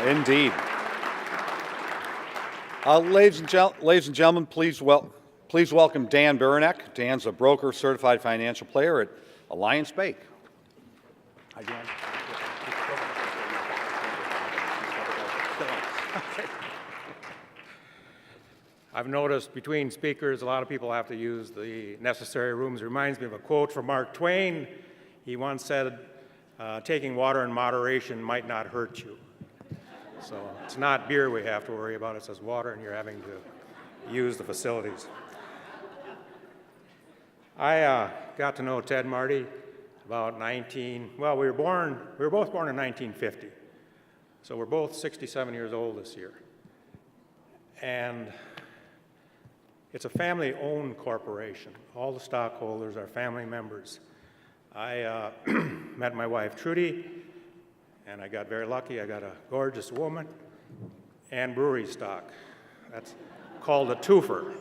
Indeed. Ladies and gentlemen, please welcome Dan Beranek. Dan's a broker, certified financial player at Alliance Bank. Hi, Dan. I've noticed between speakers, a lot of people have to use the necessary rooms. It reminds me of a quote from Mark Twain. He once said, taking water in moderation might not hurt you. So it's not beer we have to worry about, it says water, and you're having to use the facilities. I got to know Ted Marti about we were both born in 1950. So we're both 67 years old this year. And it's a family-owned corporation. All the stockholders are family members. I met my wife, Trudy, and I got very lucky. I got a gorgeous woman and brewery stock. That's called a twofer.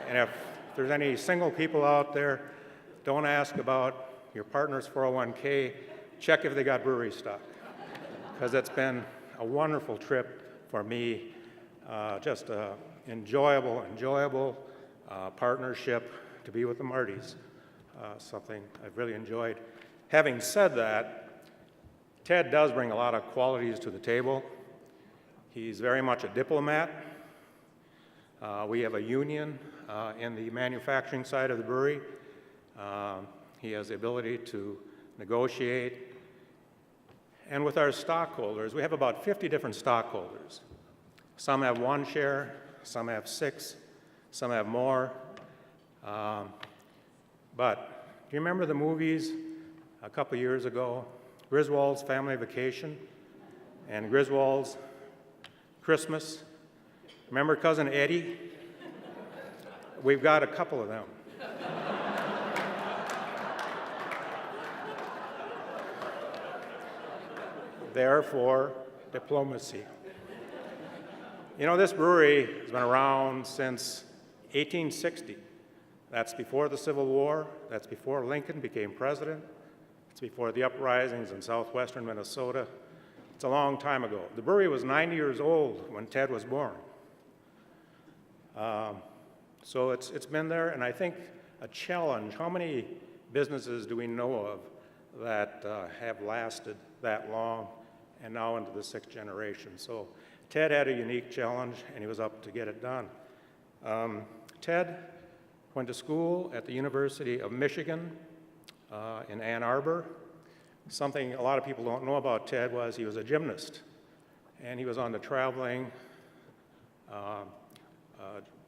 And if there's any single people out there, don't ask about your partner's 401k. Check if they got brewery stock, because it's been a wonderful trip for me. Just an enjoyable partnership to be with the Martys. Something I've really enjoyed. Having said that, Ted does bring a lot of qualities to the table. He's very much a diplomat. We have a union in the manufacturing side of the brewery. He has the ability to negotiate. And with our stockholders, we have about 50 different stockholders. Some have 1 share, some have 6, some have more. But do you remember the movies a couple years ago, Griswold's Family Vacation and Griswold's Christmas? Remember Cousin Eddie? We've got a couple of them. Therefore, diplomacy. You know, this brewery has been around since 1860. That's before the Civil War. That's before Lincoln became president. It's before the uprisings in southwestern Minnesota. It's a long time ago. The brewery was 90 years old when Ted was born. So it's been there, and I think a challenge. How many businesses do we know of that have lasted that long and now into the 6th generation? So Ted had a unique challenge, and he was up to get it done. Ted went to school at the University of Michigan in Ann Arbor. Something a lot of people don't know about Ted was he was a gymnast, and he was on the traveling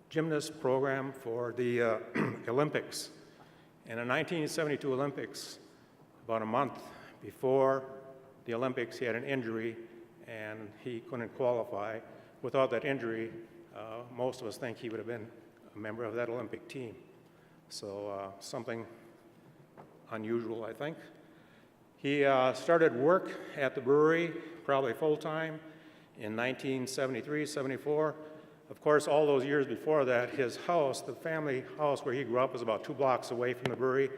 gymnast program for the Olympics. In the 1972 Olympics, about a month before the Olympics, he had an injury, and he couldn't qualify. Without that injury, most of us think he would have been a member of that Olympic team. So something unusual, I think. He started work at the brewery, probably full-time, in 1973, 74. Of course, all those years before that, his house, the family house where he grew up, was about 2 blocks away from the brewery.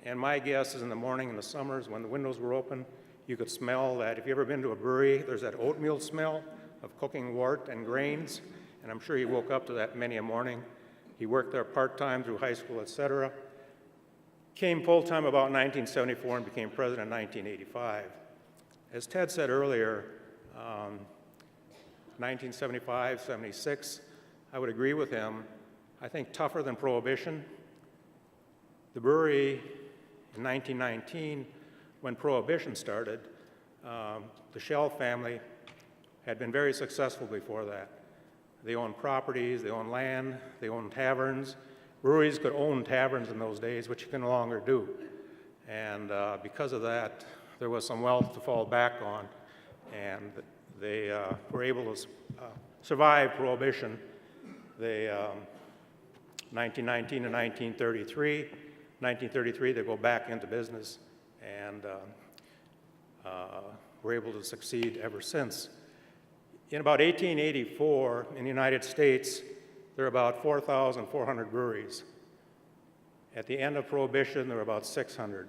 And my guess is in the morning in the summers when the windows were open, you could smell that. If you've ever been to a brewery, there's that oatmeal smell of cooking wort and grains. And I'm sure he woke up to that many a morning. He worked there part-time through high school, etc. Came full-time about 1974 and became president in 1985. As Ted said earlier, 1975, 76, I would agree with him. I think tougher than Prohibition. The brewery in 1919, when Prohibition started, the Shell family had been very successful before that. They owned properties, they owned land, they owned taverns. Breweries could own taverns in those days, which you can no longer do. And because of that, there was some wealth to fall back on, and they were able to survive Prohibition. They, 1919 to 1933, 1933, they go back into business, and were able to succeed ever since. In about 1884, in the United States, there are about 4,400 breweries. At the end of Prohibition, there were about 600.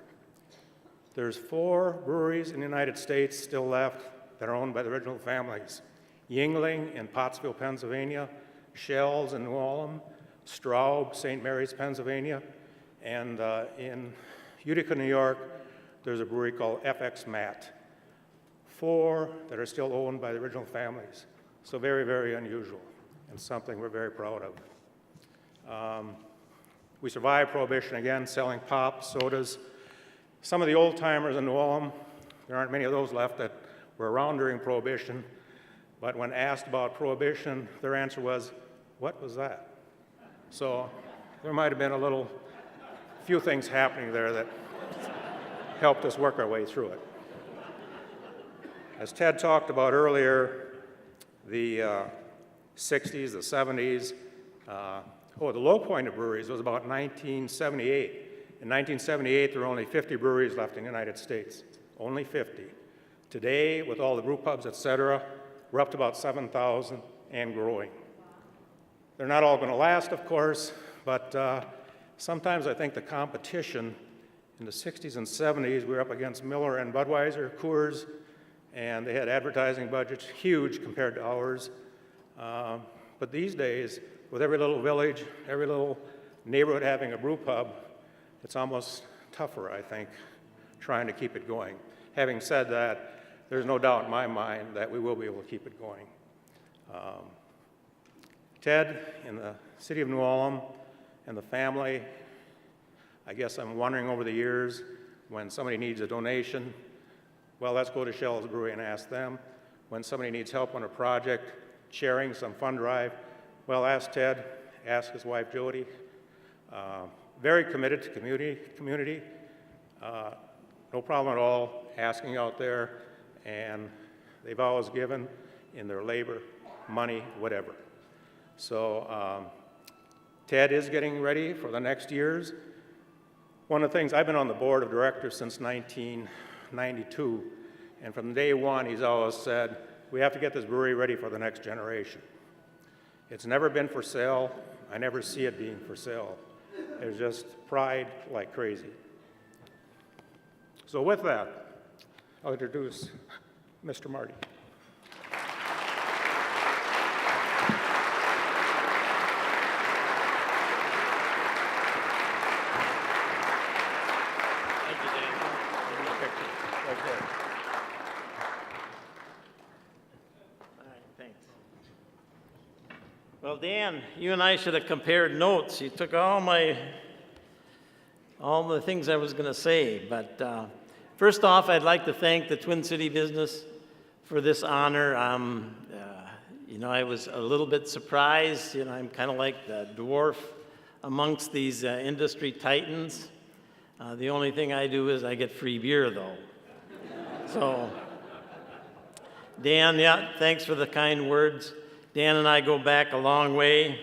There's 4 breweries in the United States still left that are owned by the original families. Yingling in Pottsville, Pennsylvania, Shell's in New Ulm, Straub, St. Mary's, Pennsylvania, and in Utica, New York, there's a brewery called FX Matt. 4 that are still owned by the original families. So very, very unusual and something we're very proud of. We survived Prohibition again, selling pop, sodas. Some of the old timers in New Ulm, there aren't many of those left that were around during Prohibition, but when asked about Prohibition, their answer was, "What was that?" So there might have been a few things happening there that helped us work our way through it. As Ted talked about earlier, the 60s, the 70s, the low point of breweries was about 1978. In 1978, there were only 50 breweries left in the United States, only 50. Today, with all the brew pubs, et cetera, we're up to about 7,000 and growing. They're not all going to last, of course, but sometimes I think the competition in the 60s and 70s, we were up against Miller and Budweiser, Coors, and they had advertising budgets huge compared to ours. But these days, with every little village, every little neighborhood having a brew pub, it's almost tougher, I think, trying to keep it going. Having said that, there's no doubt in my mind that we will be able to keep it going. Ted, in the city of New Ulm, and the family, I guess I'm wondering over the years, when somebody needs a donation, well, let's go to Shell's Brewery and ask them. When somebody needs help on a project, sharing some fund drive, well, ask Ted, ask his wife Jody. Very committed to community. No problem at all asking out there, and they've always given in their labor, money, whatever. So Ted is getting ready for the next years. One of the things, I've been on the board of directors since 1992, and from day one he's always said, we have to get this brewery ready for the next generation. It's never been for sale. I never see it being for sale. There's just pride like crazy. So with that, I'll introduce Mr. Marti. Well, Dan, you and I should have compared notes. You took all the things I was going to say. But first off, I'd like to thank the Twin City Business for this honor. I was a little bit surprised. I'm kind of like the dwarf amongst these industry titans. The only thing I do is I get free beer, though. So, Dan, yeah, thanks for the kind words. Dan and I go back a long way.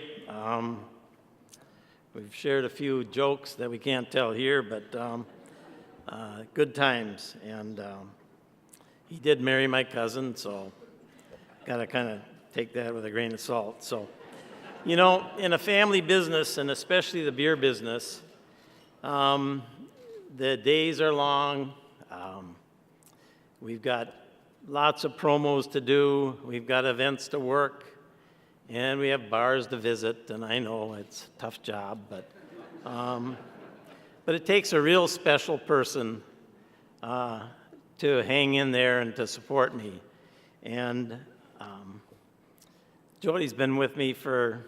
We've shared a few jokes that we can't tell here, but good times. And he did marry my cousin, so got to kind of take that with a grain of salt. So, in a family business, and especially the beer business, the days are long. We've got lots of promos to do. We've got events to work. And we have bars to visit, and I know it's a tough job, but it takes a real special person to hang in there and to support me. And Jody's been with me for,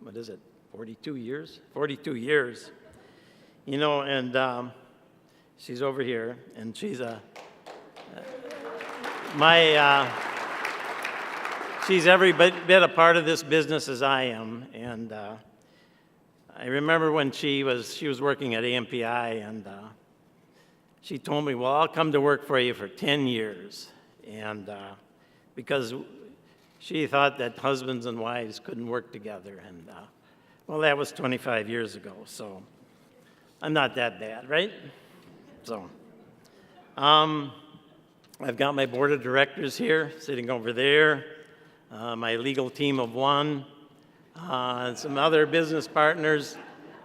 42 years? 42 years. And she's over here, and she's she's every bit a part of this business as I am, and I remember when she was working at AMPI, and she told me, well, I'll come to work for you for 10 years, and because she thought that husbands and wives couldn't work together, and well, that was 25 years ago, so I'm not that bad, right? So I've got my board of directors here, sitting over there. My legal team of one, some other business partners,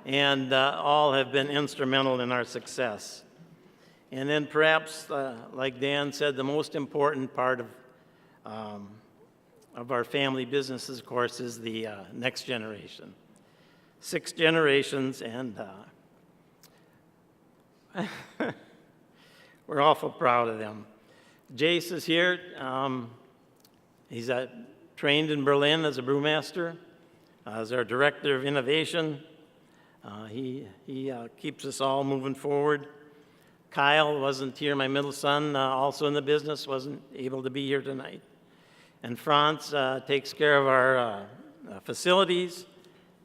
and all have been instrumental in our success. And then perhaps, like Dan said, the most important part of our family businesses, of course, is the next generation. 6 generations, and we're awful proud of them. Jace is here. He's trained in Berlin as a brewmaster, as our director of innovation. He keeps us all moving forward. Kyle wasn't here, my middle son, also in the business, wasn't able to be here tonight. And Franz takes care of our facilities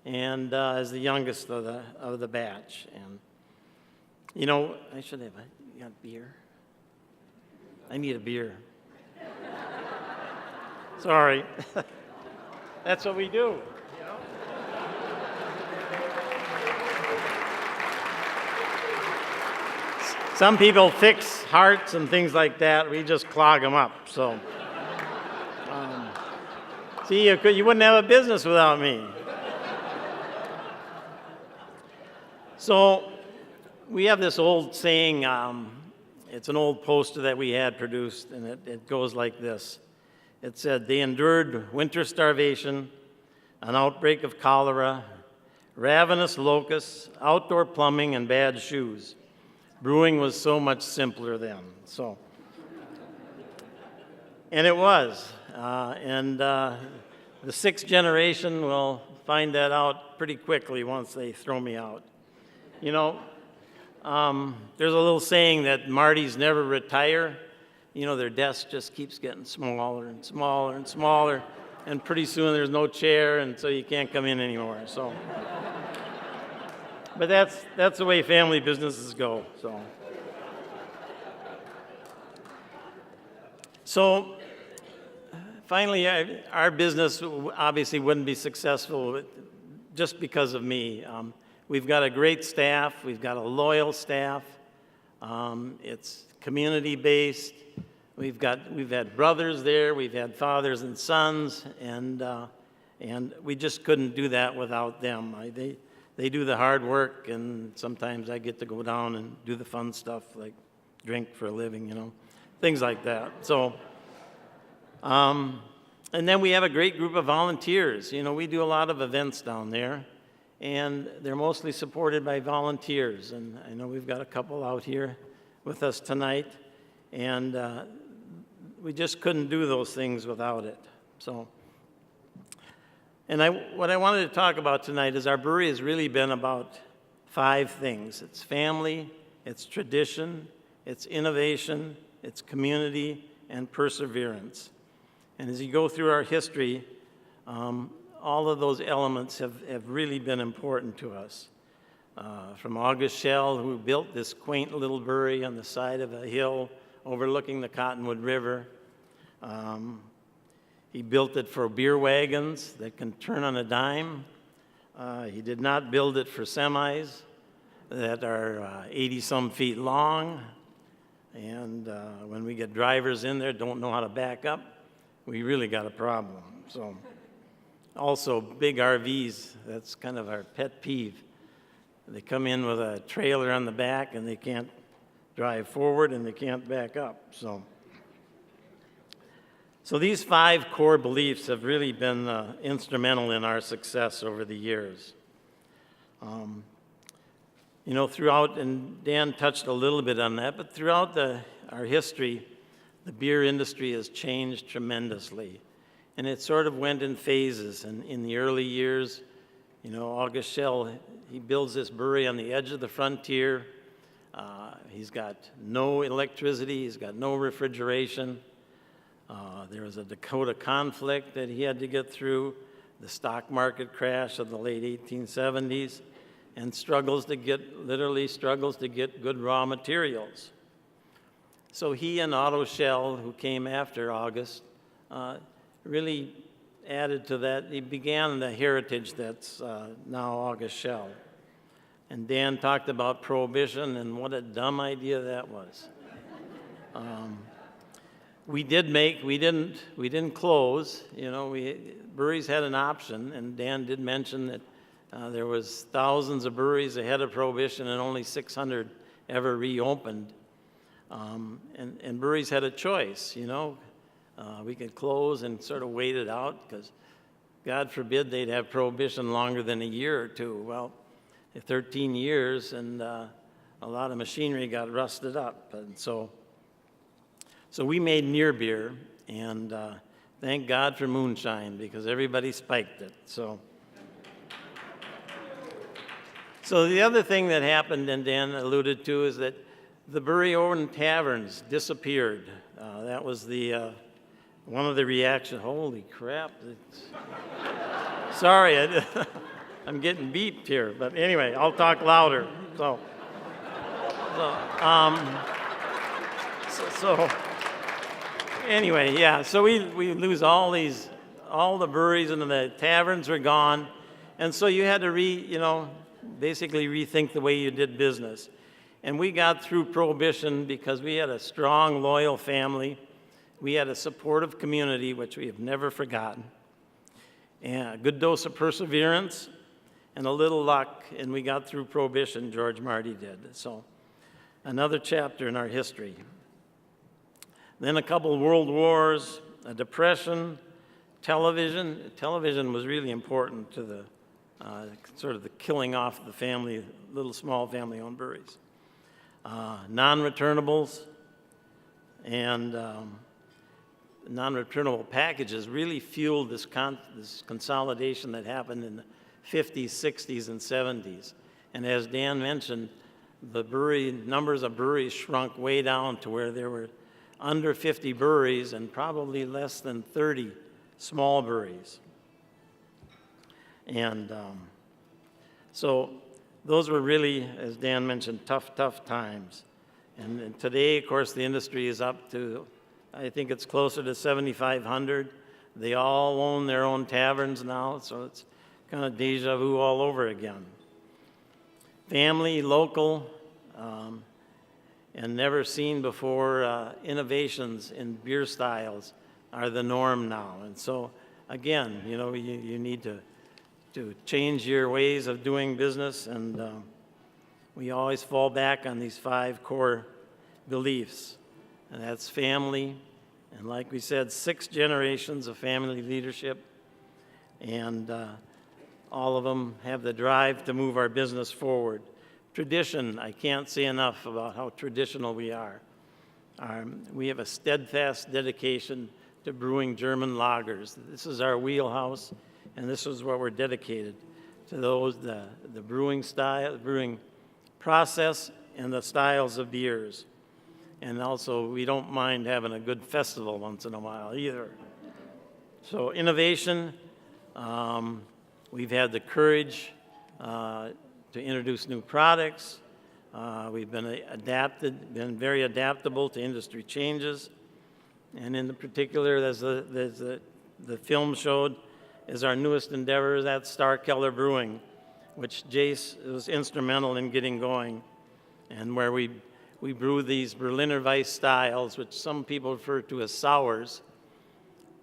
and is the youngest of the batch. And you know, I should have got beer. I need a beer. Sorry. That's what we do. You know? Some people fix hearts and things like that. We just clog them up. So, see, you wouldn't have a business without me. So, we have this old saying. It's an old poster that we had produced, and it goes like this. It said, "They endured winter starvation, an outbreak of cholera, ravenous locusts, outdoor plumbing, and bad shoes. Brewing was so much simpler then." So, and it was. The 6th generation will find that out pretty quickly once they throw me out. You know, there's a little saying that Martys never retire. You know, their desk just keeps getting smaller and smaller and smaller, and pretty soon there's no chair, and so you can't come in anymore. So, but that's the way family businesses go. So finally, our business obviously wouldn't be successful just because of me. We've got a great staff. We've got a loyal staff. It's community-based. We've had brothers there. We've had fathers and sons, and we just couldn't do that without them. They do the hard work, and sometimes I get to go down and do the fun stuff like drink for a living, you know, things like that. So, and then we have a great group of volunteers. You know, we do a lot of events down there, and they're mostly supported by volunteers. And I know we've got a couple out here with us tonight, and we just couldn't do those things without it. So, and what I wanted to talk about tonight is our brewery has really been about 5 things. It's family, it's tradition, it's innovation, it's community, and perseverance. And as you go through our history, all of those elements have really been important to us. From August Schell, who built this quaint little brewery on the side of a hill overlooking the Cottonwood River. He built it for beer wagons that can turn on a dime. He did not build it for semis that are 80-some feet long. And when we get drivers in there don't know how to back up, we really got a problem. So, also big RVs, that's kind of our pet peeve. They come in with a trailer on the back and they can't drive forward and they can't back up. So these 5 core beliefs have really been instrumental in our success over the years. You know, throughout, and Dan touched a little bit on that, but throughout our history, the beer industry has changed tremendously. And it sort of went in phases. And in the early years, you know, August Schell, he builds this brewery on the edge of the frontier. He's got no electricity. He's got no refrigeration. There was a Dakota conflict that he had to get through, the stock market crash of the late 1870s, and literally struggles to get good raw materials. So he and Otto Schell, who came after August, really added to that. He began the heritage that's now August Schell. And Dan talked about prohibition and what a dumb idea that was. We didn't close. You know, breweries had an option, and Dan did mention that there was thousands of breweries ahead of prohibition and only 600 ever reopened. And breweries had a choice, you know. We could close and sort of wait it out, because God forbid they'd have prohibition longer than a year or two. Well, 13 years, and a lot of machinery got rusted up. And so we made near beer, and thank God for moonshine, because everybody spiked it. So the other thing that happened, and Dan alluded to, is that the brewery-owned taverns disappeared. That was the one of the reactions. Holy crap. Sorry, I'm getting beeped here. But anyway, I'll talk louder. So anyway, yeah. So we lose all the breweries, and the taverns were gone. And so you had to basically rethink the way you did business. And we got through Prohibition because we had a strong, loyal family. We had a supportive community, which we have never forgotten, and a good dose of perseverance and a little luck, and we got through Prohibition. George Marti did. So another chapter in our history. Then a couple of world wars, a depression, television. Television was really important to the sort of the killing off of the family, little small family-owned breweries. Non-returnables and non-returnable packages really fueled this consolidation that happened in the 50s, 60s, and 70s. And as Dan mentioned, the numbers of breweries shrunk way down to where there were under 50 breweries and probably less than 30 small breweries. And so those were really, as Dan mentioned, tough times. And today, of course, the industry is up to, I think it's closer to 7,500. They all own their own taverns now, so it's kind of deja vu all over again. Family, local, and never seen before innovations in beer styles are the norm now. And so, again, you need to change your ways of doing business, and we always fall back on these 5 core beliefs, and that's family, and like we said, 6 generations of family leadership, and all of them have the drive to move our business forward. Tradition, I can't say enough about how traditional we are. We have a steadfast dedication to brewing German lagers. This is our wheelhouse, and this is what we're dedicated to, the brewing style, brewing process, and the styles of beers. And also, we don't mind having a good festival once in a while either. So innovation, we've had the courage to introduce new products. We've been very adaptable to industry changes. And in particular, as the film showed, is our newest endeavor, that's Star Keller Brewing, which Jace was instrumental in getting going, and where we brew these Berliner Weiss styles, which some people refer to as sours,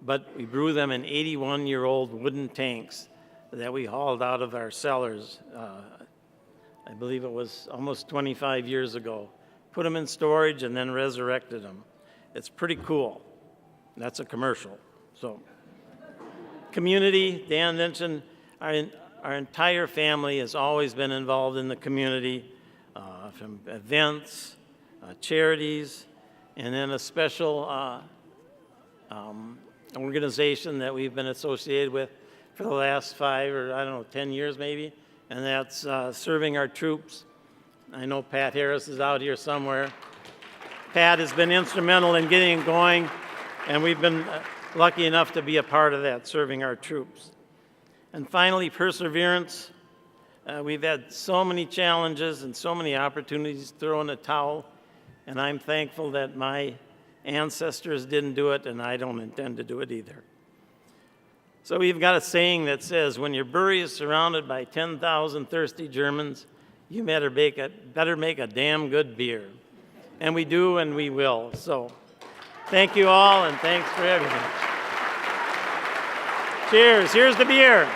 but we brew them in 81-year-old wooden tanks that we hauled out of our cellars. I believe it was almost 25 years ago. Put them in storage and then resurrected them. It's pretty cool. That's a commercial. So, community, Dan mentioned, our entire family has always been involved in the community, from events, charities, and then a special organization that we've been associated with for the last 5 or 10 years maybe, and that's serving our troops. I know Pat Harris is out here somewhere. Pat has been instrumental in getting it going, and we've been lucky enough to be a part of that, serving our troops. And finally, perseverance. We've had so many challenges and so many opportunities to throw in the towel, and I'm thankful that my ancestors didn't do it, and I don't intend to do it either. So we've got a saying that says, when your brewery is surrounded by 10,000 thirsty Germans, you better make a damn good beer. And we do, and we will. So thank you all, and thanks for everything. Cheers. Here's the beer.